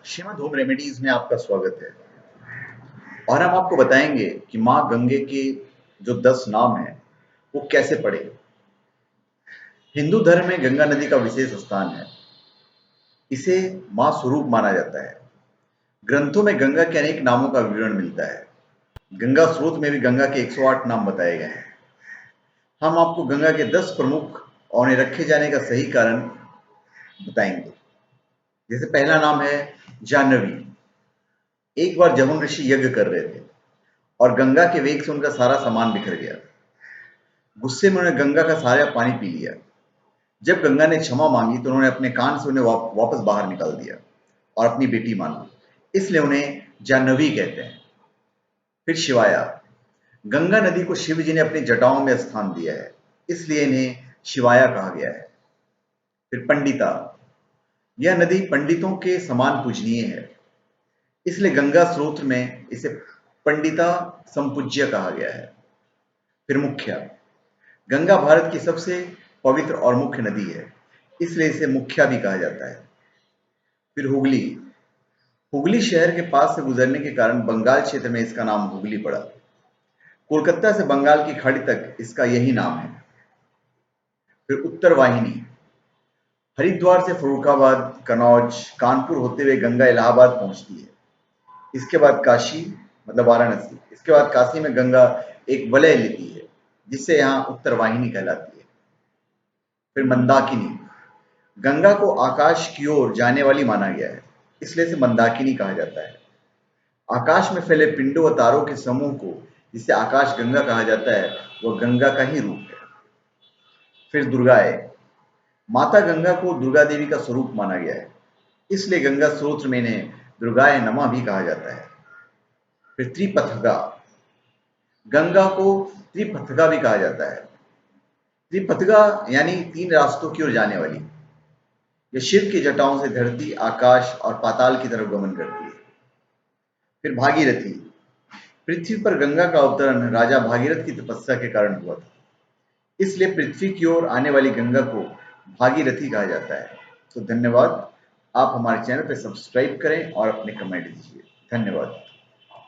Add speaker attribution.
Speaker 1: Shrimad home remedies में आपका स्वागत है। और हम आपको बताएंगे कि माँ गंगे के जो 10 नाम हैं वो कैसे पढ़े। हिंदू धर्म में गंगा नदी का विशेष स्थान है। इसे माँ स्वरूप माना जाता है। ग्रंथों में गंगा के अनेक नामों का विवरण मिलता है। गंगा स्रोत में भी गंगा के 108 नाम बताए गए हैं। हम आपको गंगा के 10 प्रमुख और उन्हें रखे जाने का सही कारण बताएंगे। जैसे पहला नाम है जाह्नवी। एक बार जमुन ऋषि यज्ञ कर रहे थे और गंगा के वेग से उनका सारा सामान बिखर गया। गुस्से में उन्होंने गंगा का सारा पानी पी लिया। जब गंगा ने क्षमा मांगी तो उन्होंने अपने कान से उन्हें वापस बाहर निकाल दिया और अपनी बेटी माना। इसलिए उन्हें जाह्नवी कहते हैं। फिर शिवाया। गंगा नदी को शिव जी ने अपनी जटाओं में स्थान दिया है, इसलिए इन्हें शिवाया कहा गया है। फिर पंडिता। यह नदी पंडितों के समान पूजनीय है, इसलिए गंगा स्रोत में इसे पंडिता संपूज्य कहा गया है। फिर मुख्या। गंगा भारत की सबसे पवित्र और मुख्य नदी है, इसलिए इसे मुख्या भी कहा जाता है। फिर हुगली। हुगली शहर के पास से गुजरने के कारण बंगाल क्षेत्र में इसका नाम हुगली पड़ा। कोलकाता से बंगाल की खाड़ी तक इसका यही नाम है। फिर उत्तर वाहिनी। हरिद्वार से फर्रुखाबाद, कनौज, कानपुर होते हुए गंगा इलाहाबाद पहुंचती है। इसके बाद काशी मतलब वाराणसी। इसके बाद काशी में गंगा एक वलय लेती है, जिससे यहाँ उत्तर वाहिनी कहलाती है। फिर मंदाकिनी। गंगा को आकाश की ओर जाने वाली माना गया है, इसलिए इसे मंदाकिनी कहा जाता है। आकाश में फैले पिंडों व तारों के समूह को जिसे आकाश गंगा कहा जाता है, वह गंगा का ही रूप है। फिर दुर्गाए। माता गंगा को दुर्गा देवी का स्वरूप माना गया है, इसलिए गंगा स्रोत में इन्हें दुर्गाए नमः भी कहा जाता है। फिर त्रिपथगा। गंगा को त्रिपथगा भी कहा जाता है। त्रिपथगा यानी 3 रास्तों की ओर जाने वाली। यह शिव की जटाओं से धरती, आकाश और पाताल की तरफ गमन करती है। फिर भागीरथी। पृथ्वी पर गंगा का अवतरण राजा भागीरथ की तपस्या के कारण हुआ था, इसलिए पृथ्वी की ओर आने वाली गंगा को भागीरथी कहा जाता है। तो धन्यवाद। आप हमारे चैनल पर सब्सक्राइब करें और अपने कमेंट दीजिए। धन्यवाद।